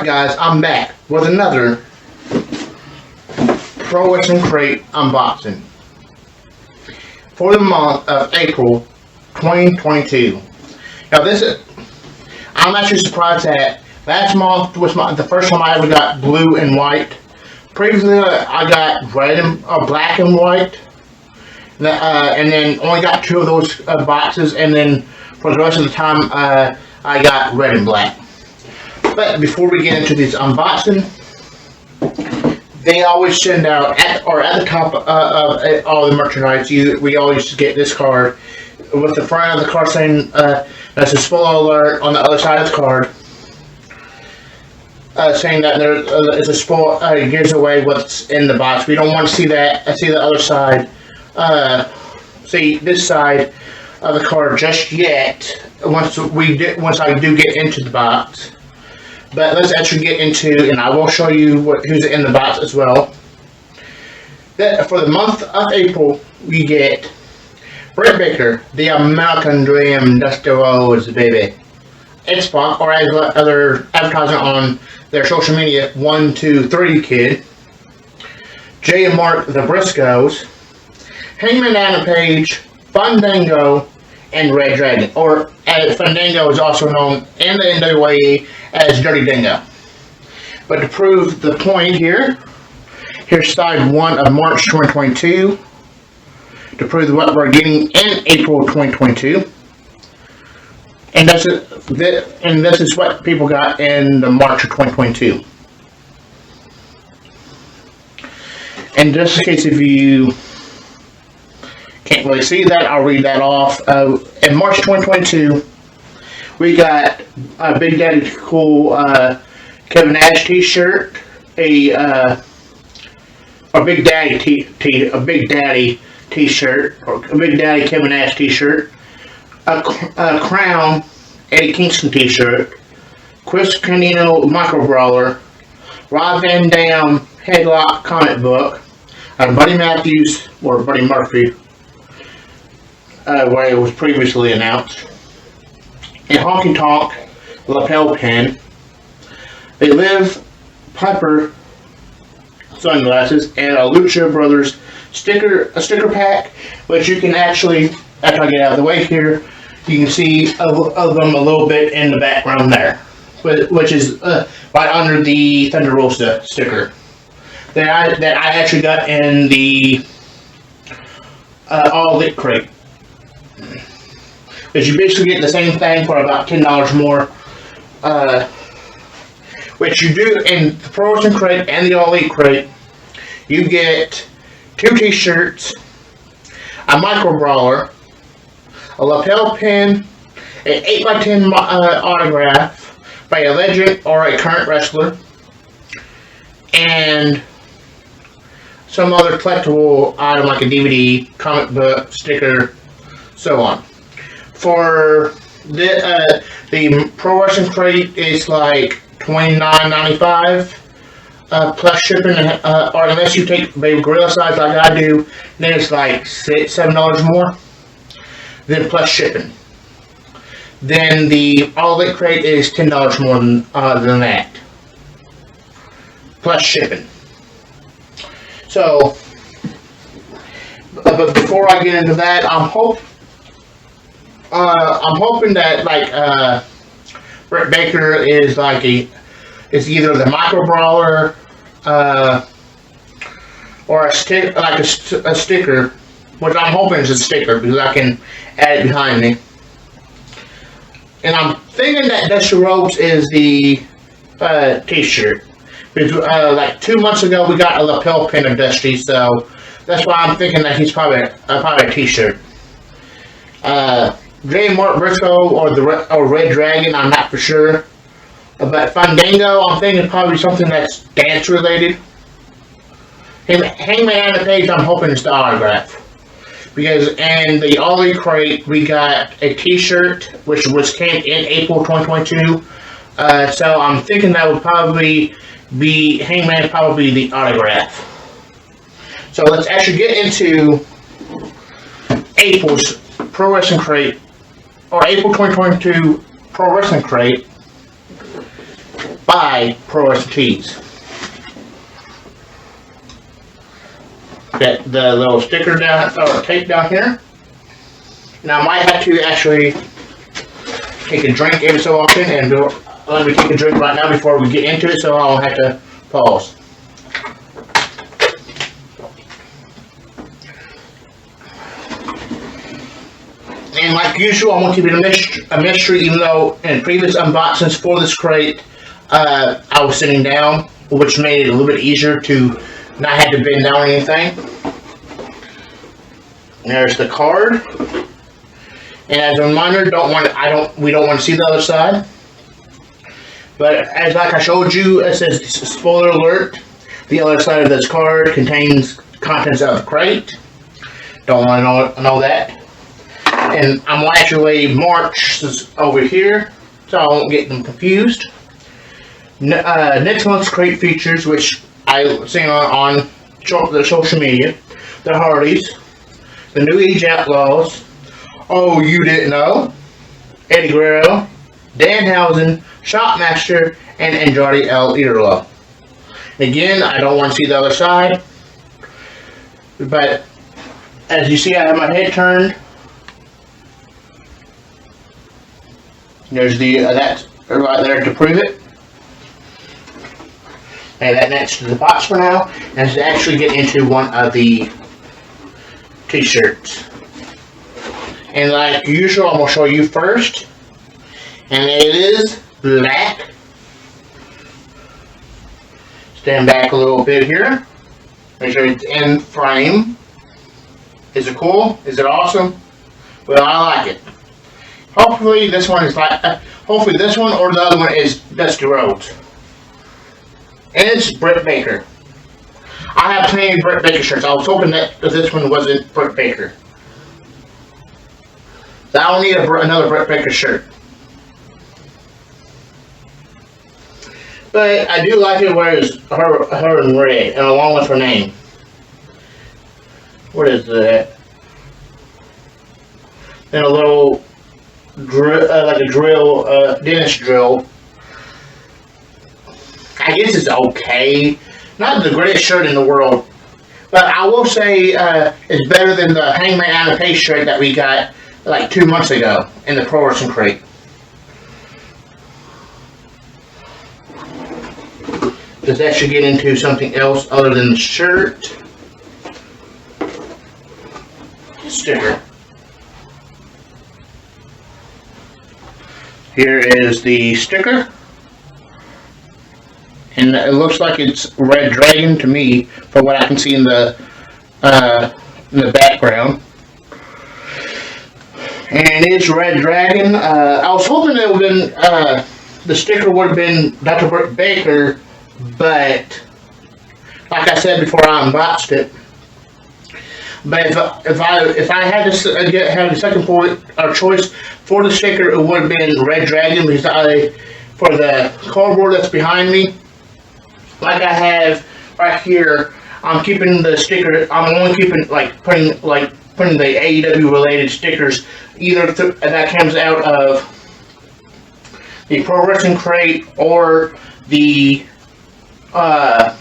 Alright guys, I'm back with another Pro Wrestling Crate unboxing for the month of April 2022. Now I'm actually surprised that last month was the first time I ever got blue and white. Previously I got black and white, and then only got 2 of those boxes, and then for the rest of the time I got red and black. But before we get into this unboxing, they always send out at the top of all the merchandise. We always get this card with the front of the card saying that's a spoiler alert on the other side of the card, saying that there is a spoiler. It gives away what's in the box. We don't want to see that. See the other side. See this side of the card just yet. Once I do get into the box. But let's actually get into, and I will show you who's in the box as well. For the month of April, we get Britt Baker, the American Dream, Dusty Rhodes, baby. Xbox, or as other advertising on their social media, 123 Kid. Jay and Mark, the Briscoes. Hangman Adam Page, Fandango, and Red Dragon, or as Fandango is also known in the NWA as Dirty Dingo. But to prove the point here, here's side 1 of March 2022 to prove what we're getting in April 2022. And this is what people got in the March of 2022. And just in case if you can't really see that, I'll read that off. In March 2022, we got a Big Daddy Cool Kevin Nash T-shirt, a Big Daddy T-shirt, or a Big Daddy Kevin Nash T-shirt, a Crown Eddie Kingston T-shirt, Chris Canino Micro Brawler, Rob Van Dam Headlock comic book, Buddy Matthews or Buddy Murphy, where it was previously announced, a Honky Tonk lapel pin, a Liv Piper sunglasses, and a Lucha Brothers sticker pack, which you can actually, after I get out of the way here, you can see of them a little bit in the background there, which is right under the Thunder Rosa sticker that I actually got in the All Lit crate. Because you basically get the same thing for about $10 more, which you do in the Pro Wrestling crate and the All Elite crate. You get 2 T-shirts, a Micro Brawler, a lapel pin, an 8x10 autograph by a legend or a current wrestler, and some other collectible item like a DVD, comic book, sticker, so on. For the Pro Wrestling crate, it's like $29.95 plus shipping, or unless you take baby gorilla size like I do, then it's like $7 more, then plus shipping. Then the All Elite crate is $10 more than that, plus shipping. So, but before I get into that, I'm hoping that Britt Baker is is either the Micro Brawler or a sticker, which I'm hoping is a sticker because I can add it behind me. And I'm thinking that Dusty Rhodes is the T-shirt because like 2 months ago we got a lapel pin of Dusty, so that's why I'm thinking that he's probably a T-shirt. Jay and Mark Briscoe or Red Dragon, I'm not for sure. But Fandango, I'm thinking probably something that's dance related. Hangman Adam Page, I'm hoping it's the autograph. Because in the All Elite crate, we got a T-shirt, which came in April 2022. So I'm thinking that would probably be Hangman, probably the autograph. So let's actually get into April's Pro Wrestling crate, or April 2022 Pro Wrestling crate. buy Pro Wrestling Tees. Got the little sticker down, or tape down here. Now I might have to actually take a drink every so often, and let me take a drink right now before we get into it, so I don't have to pause. And like usual, I want to keep it a mystery, even though in previous unboxings for this crate, I was sitting down, which made it a little bit easier to not have to bend down or anything. There's the card. And as a reminder, we don't want to see the other side. But as like I showed you, it says spoiler alert. The other side of this card contains contents of the crate. Don't want to know that. And I'm going to actually march this over here so I won't get them confused. Next month's crate features, which I seen on the social media, the Hardys, the New Age Outlaws, Oh You Didn't Know, Eddie Guerrero, Danhausen, Shopmaster, and Andrade El Idolo. Again, I don't want to see the other side, but as you see, I have my head turned. There's the that right there to prove it. And that next to the box for now, and to actually get into one of the t-shirts. And like usual, I'm going to show you first. And it is black. Stand back a little bit here. Make sure it's in frame. Is it cool? Is it awesome? Well, I like it. Hopefully this one is like, hopefully this one or the other one is Dusty Rhodes. And it's Britt Baker. I have plenty of Britt Baker shirts. I was hoping that this one wasn't Britt Baker. So I don't need another Britt Baker shirt. But I do like it where it's her in red, and along with her name. What is that? Then a little drill, like a drill, dentist drill. I guess it's okay. Not the greatest shirt in the world, but I will say it's better than the Hangman Adam Page shirt that we got like 2 months ago in the Pro Wrestling crate. Does that should get into something else other than the shirt? Sticker. Here is the sticker. And it looks like it's Red Dragon to me, from what I can see in the background. And it is Red Dragon. I was hoping it would have been the sticker would have been Dr. Britt Baker, but like I said before, I unboxed it. But if I had to have a second point or choice for the sticker, it would have been Red Dragon, because for the cardboard that's behind me, like I have right here, I'm keeping the sticker. I'm only keeping putting the AEW related stickers either that comes out of the Pro Wrestling crate or the All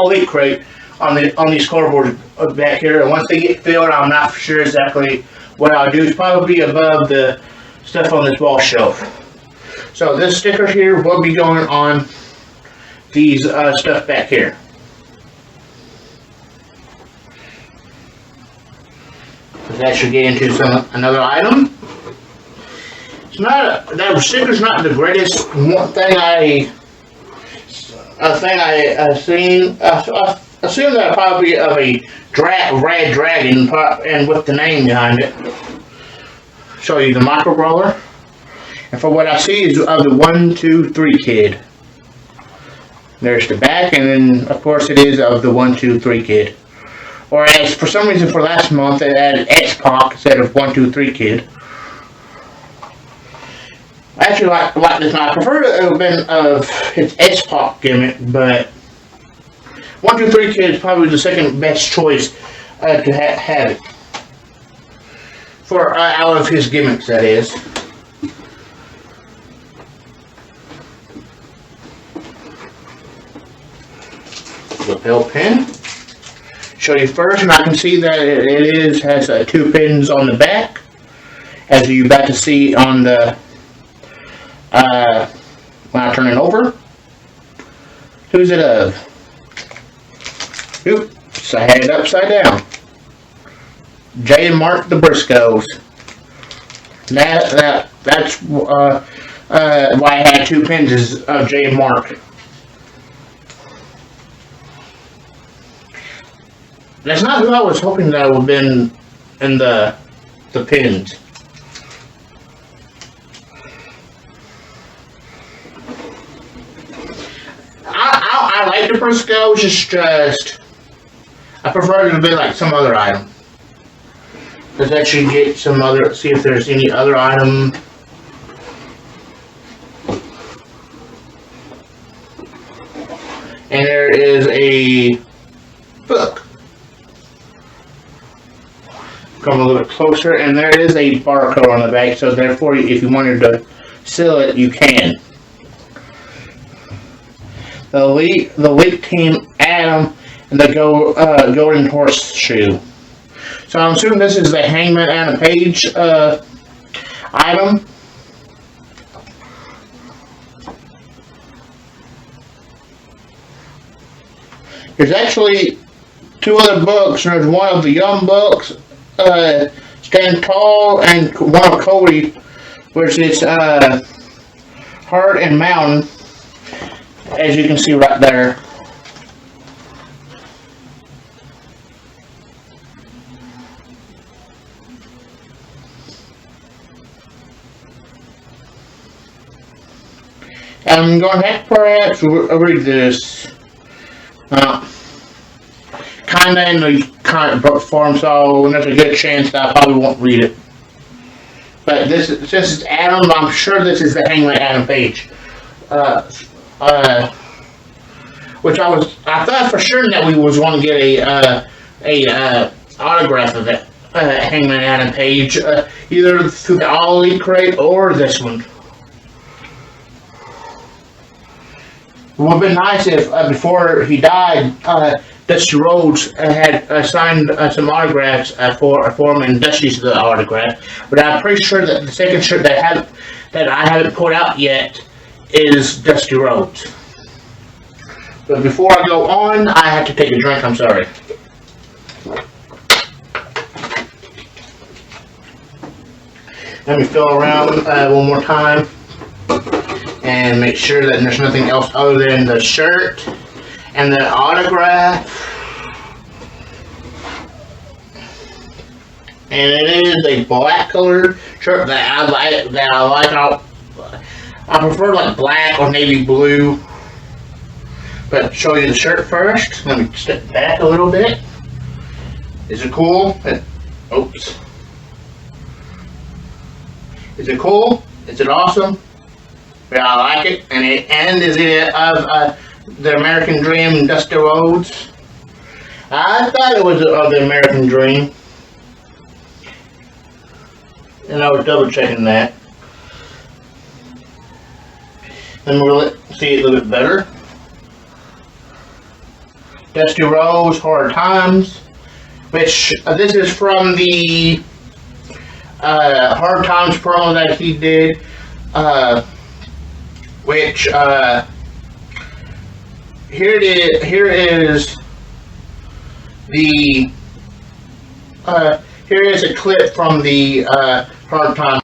Elite crate on these cardboard back here. And once they get filled, I'm not sure exactly what I'll do. It's probably above the stuff on this wall shelf. So this sticker here will be going on these stuff back here. That should get into another item. It's not that sticker's not the greatest thing I seen. I assume that probably of a Red Dragon and with the name behind it. Show you the micro brawler, and for what I see is of the 1, 2, 3 kid. There's the back, and then of course it is of the 1, 2, 3 kid. Whereas for some reason for last month it added X-Pac instead of 1, 2, 3 kid. I actually like this. I prefer it would have been of its X-Pac gimmick, but 1, 2, 3 kid is probably the second best choice to have it. For out of his gimmicks, that is. lapel pin. Show you first, and I can see that it has 2 pins on the back, as you're about to see on the when I turn it over. Who's it of? Oops, I had it upside down. J and Mark the Briscoes. That's why I had 2 pins is J and Mark. That's not who I was hoping that would have been in the pins. I like the Briscoes, just I prefer it to be like some other item. Let's actually get some other, see if there's any other item. And there is a book. Come a little bit closer, and there is a barcode on the back, so therefore if you wanted to seal it, you can. The Elite Team Adam and the Golden Horseshoe. So I'm assuming this is the Hangman Adam Page item. There's actually 2 other books. There's one of the Young Bucks, Stand Tall, and one of Cody, which is Heart and Mountain, as you can see right there. I'm going to have to perhaps read this. Kinda in the kind of book form, so there's a good chance that I probably won't read it. But this is Adam. I'm sure this is the Hangman Adam Page. Which I thought for sure that we was going to get a autograph of it, Hangman Adam Page, either through the All Elite crate or this one. It would have been nice if before he died, Dusty Rhodes had signed some autographs for him, and Dusty's the autograph. But I'm pretty sure that the second shirt that I haven't put out yet is Dusty Rhodes. But before I go on, I have to take a drink. I'm sorry. Let me feel around one more time and make sure that there's nothing else other than the shirt and the autograph. And it is a black colored shirt that I like. I prefer like black or navy blue. But show you the shirt first. Let me step back a little bit. Is it cool? Oops. Is it cool? Is it awesome? Yeah, I like it. And is it of the American Dream, Dusty Rhodes? I thought it was of the American Dream. And I was double checking that. Then we'll see it a little bit better. Dusty Rhodes, Hard Times, which this is from the Hard Times promo that he did, which here is a clip from the Hard Times.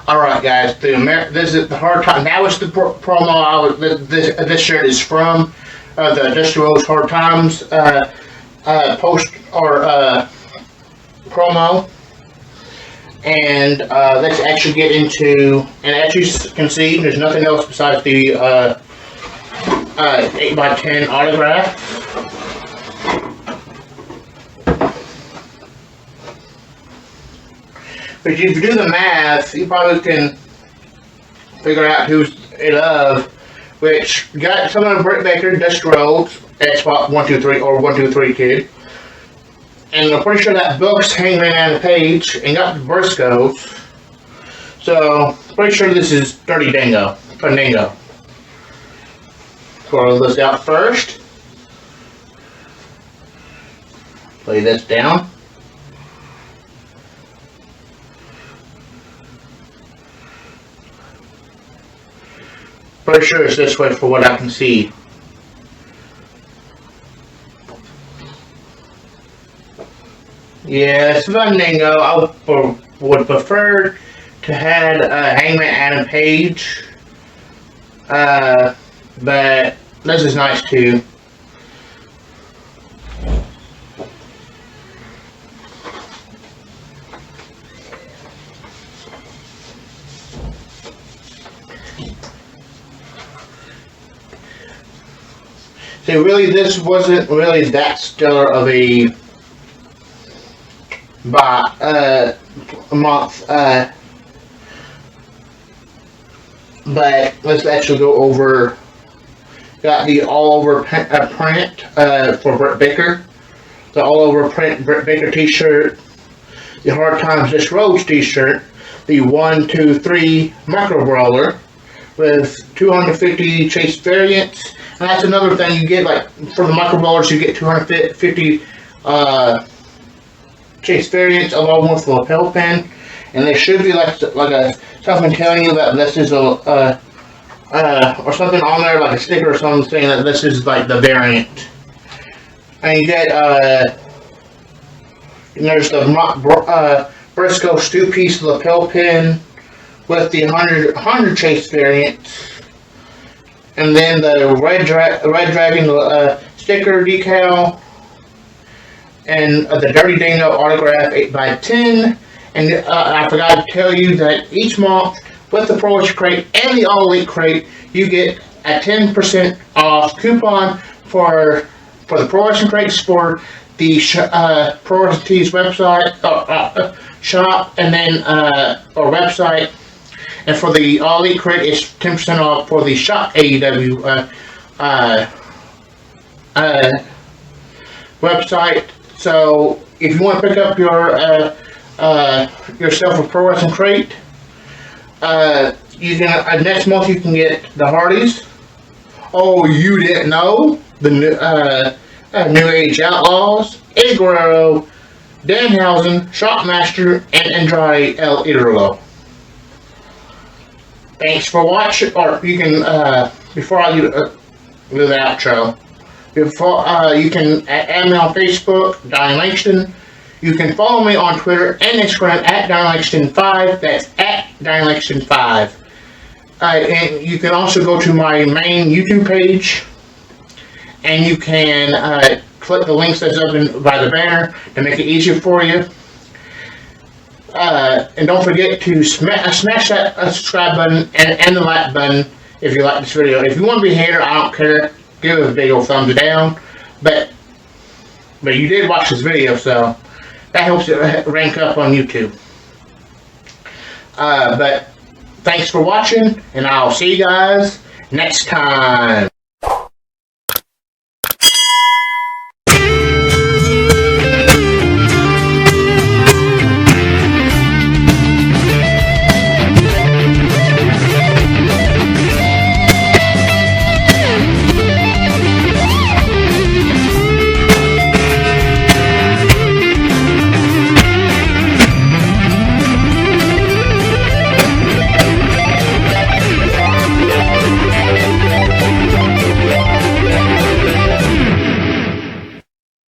Alright guys, this is the Hard Time. That was the promo this shirt is from, the Dusty Rhodes Hard Times post or promo. And let's actually get into, and as you can see, there's nothing else besides the 8x10 autograph. But if you do the math, you probably can figure out who's it of, which got some of Britt Baker, Dusty Rhodes, X-Pac 123 or 123 Kid. And I'm pretty sure that book's Hangman Adam Page and got the Briscoes. So, pretty sure this is Dirty Dingo. Fandango. Pull this out first. Lay this down. Pretty sure it's this way for what I can see. Yeah, it's Fandango. I would prefer to have Hangman Adam Page. But this is nice too. See, really, this wasn't really that stellar of a month, but let's actually go over. Got the all-over print for Britt Baker, the all-over print Britt Baker T-shirt, the Hard Times This Rhodes T-shirt, the 1, 2, 3 Micro Brawler with 250 chase variants. And that's another thing you get, like, for the Micro Brawlers, you get 250 chase variants along with the lapel pin. And they should be like a something telling you that this is a, or something on there, like a sticker or something saying that this is like the variant. And you get, there's the Briscoe Stew Piece lapel pin with the 100 chase variant. And then the Red Dragon sticker decal. And the Dirty Dingo autograph 8x10. And I forgot to tell you that each month with the Pro Wrestling Crate and the All Elite Crate, you get a 10% off coupon for the Pro Wrestling Crates for the Pro Wrestling Tees website shop, and then or website. And for the All Elite Crate, it's 10% off for the Shop AEW website. So if you want to pick up yourself a Pro Wrestling Crate, you can next month you can get the Hardys. Oh, you didn't know the New Age Outlaws, Eddie Guerrero, Danhausen, Shockmaster, and Andrade El Idolo. Thanks for watching. Or you can before I do the outro. Before you can add me on Facebook, Donnie Langston. You can follow me on Twitter and Instagram at DonnieLangston5. That's at DonnieLangston5. And you can also go to my main YouTube page, and you can click the links that's up by the banner to make it easier for you. And don't forget to smash that subscribe button and the like button if you like this video. If you want to be a hater, I don't care. Give it a big old thumbs down. But you did watch this video, so that helps it rank up on YouTube. But thanks for watching, and I'll see you guys next time.